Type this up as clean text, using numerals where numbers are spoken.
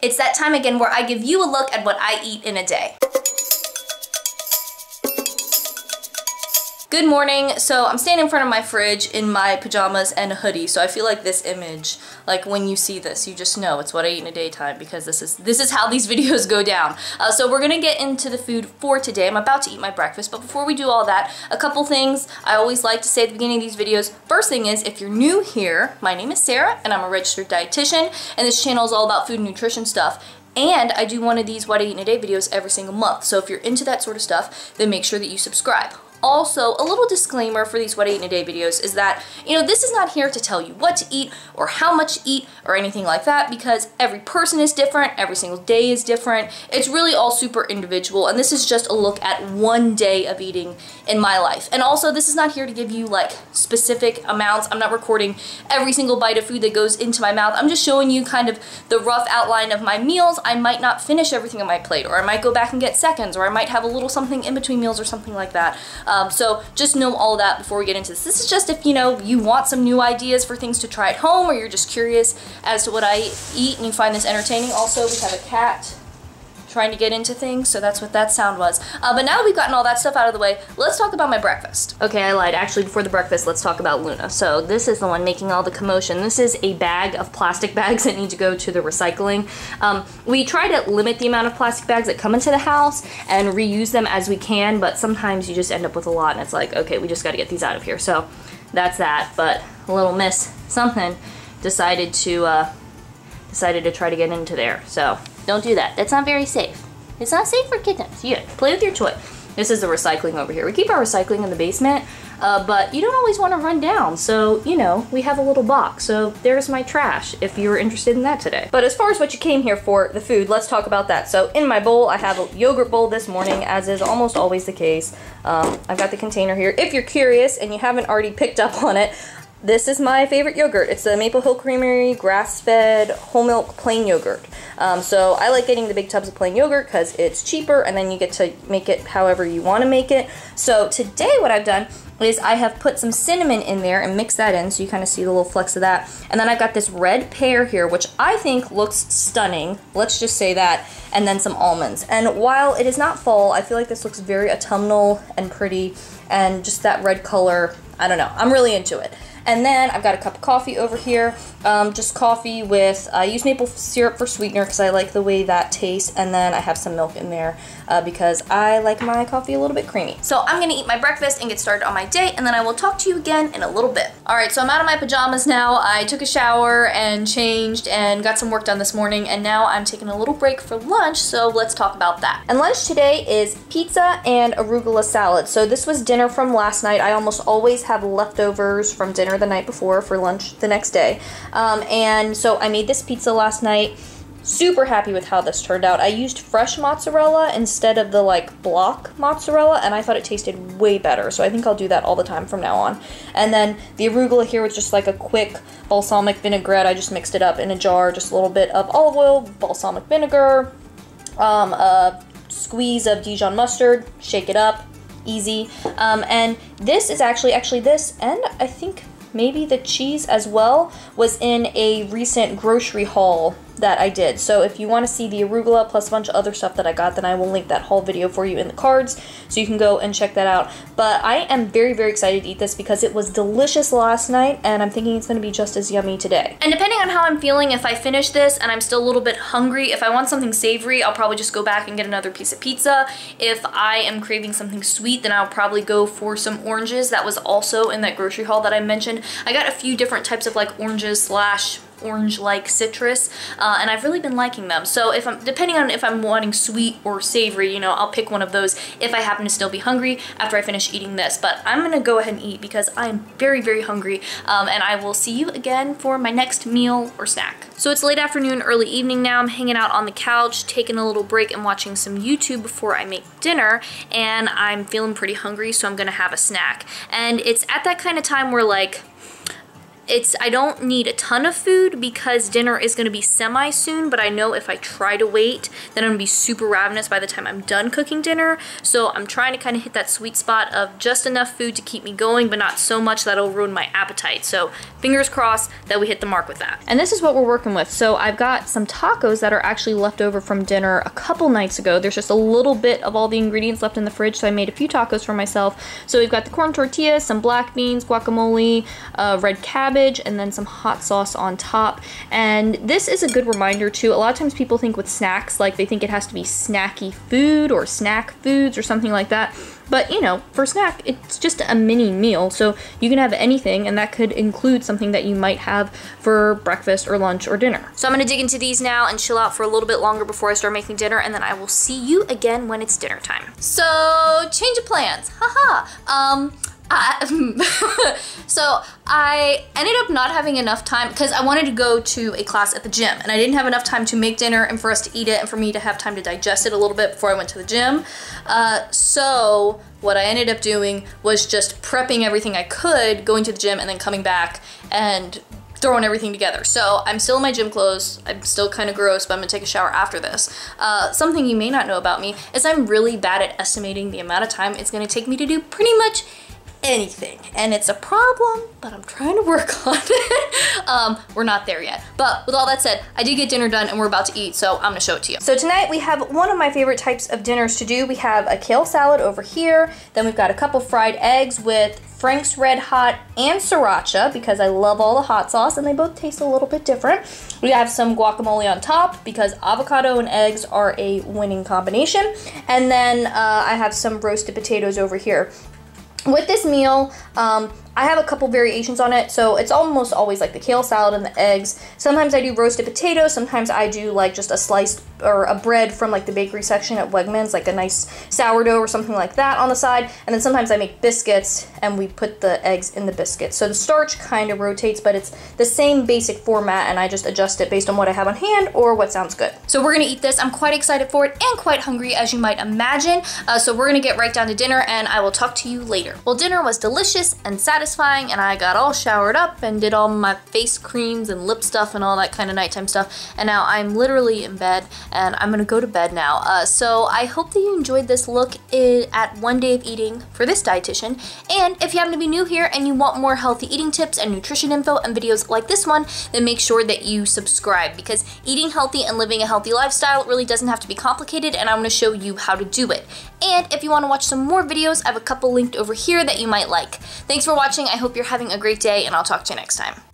It's that time again where I give you a look at what I eat in a day. Good morning. So I'm standing in front of my fridge in my pajamas and a hoodie, so I feel like this image, like when you see this, you just know it's what I eat in a daytime, because this is how these videos go down. So we're gonna get into the food for today. I'm about to eat my breakfast, but before we do all that, a couple things I always like to say at the beginning of these videos. First thing is, if you're new here, my name is Sarah, and I'm a registered dietitian, and this channel is all about food and nutrition stuff. And I do one of these what I eat in a day videos every single month. So if you're into that sort of stuff, then make sure that you subscribe. Also, a little disclaimer for these what I eat in a day videos is that, you know, this is not here to tell you what to eat or how much to eat or anything like that, because every person is different, every single day is different. It's really all super individual, and this is just a look at one day of eating in my life. And also, this is not here to give you like specific amounts. I'm not recording every single bite of food that goes into my mouth. I'm just showing you kind of the rough outline of my meals. I might not finish everything on my plate, or I might go back and get seconds, or I might have a little something in between meals or something like that. So just know all that before we get into this. This is just if, you know, you want some new ideas for things to try at home, or you're just curious as to what I eat and you find this entertaining. Also, we have a cat trying to get into things, so that's what that sound was. But now that we've gotten all that stuff out of the way, let's talk about my breakfast. Okay, I lied. Actually, before the breakfast, let's talk about Luna. So this is the one making all the commotion. This is a bag of plastic bags that need to go to the recycling. We try to limit the amount of plastic bags that come into the house and reuse them as we can, but sometimes you just end up with a lot, and it's like, okay, we just got to get these out of here. So that's that. But little Miss Something decided to try to get into there. So don't do that. That's not very safe. It's not safe for kittens. You play with your toy. This is the recycling over here. We keep our recycling in the basement, but you don't always want to run down. So, you know, we have a little box. So there's my trash if you were interested in that today. But as far as what you came here for, the food, let's talk about that. So in my bowl, I have a yogurt bowl this morning, as is almost always the case. I've got the container here. If you're curious and you haven't already picked up on it, this is my favorite yogurt. It's the Maple Hill Creamery grass-fed whole milk plain yogurt. So I like getting the big tubs of plain yogurt because it's cheaper, and then you get to make it however you want to make it. So today what I've done is I have put some cinnamon in there and mixed that in, so you kind of see the little flecks of that. And then I've got this red pear here, which I think looks stunning. Let's just say that. And then some almonds. And while it is not fall, I feel like this looks very autumnal and pretty, and just that red color, I don't know. I'm really into it. And then I've got a cup of coffee over here, just coffee with, I use maple syrup for sweetener because I like the way that tastes, and then I have some milk in there because I like my coffee a little bit creamy. So I'm gonna eat my breakfast and get started on my day, and then I will talk to you again in a little bit. Alright, so I'm out of my pajamas now. I took a shower and changed and got some work done this morning, and now I'm taking a little break for lunch, so let's talk about that. And lunch today is pizza and arugula salad. So this was dinner from last night. I almost always have leftovers from dinner the night before for lunch the next day. And so I made this pizza last night. Super happy with how this turned out. I used fresh mozzarella instead of the like block mozzarella, and I thought it tasted way better. So I think I'll do that all the time from now on. And then the arugula here was just like a quick balsamic vinaigrette. I just mixed it up in a jar, just a little bit of olive oil, balsamic vinegar, a squeeze of Dijon mustard, shake it up, easy. And this is actually this, and I think maybe the cheese as well, was in a recent grocery haul that I did. So if you want to see the arugula plus a bunch of other stuff that I got, then I will link that haul video for you in the cards, so you can go and check that out. But I am very, very excited to eat this because it was delicious last night, and I'm thinking it's going to be just as yummy today. And depending on how I'm feeling, if I finish this and I'm still a little bit hungry, if I want something savory, I'll probably just go back and get another piece of pizza. If I am craving something sweet, then I'll probably go for some oranges. That was also in that grocery haul that I mentioned. I got a few different types of like oranges slash orange-like citrus, and I've really been liking them. So if I'm, depending on if I'm wanting sweet or savory, you know, I'll pick one of those if I happen to still be hungry after I finish eating this. But I'm gonna go ahead and eat because I'm very, very hungry, and I will see you again for my next meal or snack. So it's late afternoon, early evening now. I'm hanging out on the couch, taking a little break and watching some YouTube before I make dinner, and I'm feeling pretty hungry, so I'm gonna have a snack. And it's at that kind of time where like, I don't need a ton of food because dinner is going to be semi soon, but I know if I try to wait, then I'm going to be super ravenous by the time I'm done cooking dinner. So I'm trying to kind of hit that sweet spot of just enough food to keep me going, but not so much that it'll ruin my appetite. So fingers crossed that we hit the mark with that. And this is what we're working with. So I've got some tacos that are actually left over from dinner a couple nights ago. There's just a little bit of all the ingredients left in the fridge, so I made a few tacos for myself. So we've got the corn tortillas, some black beans, guacamole, red cabbage, and then some hot sauce on top. And this is a good reminder too. A lot of times people think with snacks, like they think it has to be snacky food or snack foods or something like that. But you know, for snack, it's just a mini meal. So you can have anything, and that could include something that you might have for breakfast or lunch or dinner. So I'm gonna dig into these now and chill out for a little bit longer before I start making dinner, and then I will see you again when it's dinner time. So change of plans, haha. So I ended up not having enough time because I wanted to go to a class at the gym, and I didn't have enough time to make dinner and for us to eat it and for me to have time to digest it a little bit before I went to the gym. So what I ended up doing was just prepping everything I could, going to the gym and then coming back and throwing everything together. So I'm still in my gym clothes. I'm still kind of gross, but I'm gonna take a shower after this. Something you may not know about me is I'm really bad at estimating the amount of time it's gonna take me to do pretty much anything, and it's a problem, but I'm trying to work on it. We're not there yet, but with all that said, I did get dinner done and we're about to eat, so I'm gonna show it to you. So tonight we have one of my favorite types of dinners to do. We have a kale salad over here, then we've got a couple fried eggs with Frank's Red Hot and sriracha because I love all the hot sauce and they both taste a little bit different. We have some guacamole on top because avocado and eggs are a winning combination, and then I have some roasted potatoes over here. With this meal, I have a couple variations on it, so it's almost always like the kale salad and the eggs. Sometimes I do roasted potatoes, sometimes I do like just a sliced or a bread from like the bakery section at Wegmans, like a nice sourdough or something like that on the side, and then sometimes I make biscuits and we put the eggs in the biscuits. So the starch kind of rotates, but it's the same basic format, and I just adjust it based on what I have on hand or what sounds good. So we're gonna eat this. I'm quite excited for it and quite hungry, as you might imagine. So we're gonna get right down to dinner and I will talk to you later. Well, dinner was delicious and satisfying, and I got all showered up and did all my face creams and lip stuff and all that kind of nighttime stuff, and now I'm literally in bed and I'm gonna go to bed now. So I hope that you enjoyed this look at one day of eating for this dietitian, and if you happen to be new here and you want more healthy eating tips and nutrition info and videos like this one, then make sure that you subscribe, because eating healthy and living a healthy lifestyle really doesn't have to be complicated, and I'm gonna show you how to do it. And if you want to watch some more videos, I have a couple linked over here that you might like. Thanks for watching. I hope you're having a great day, and I'll talk to you next time.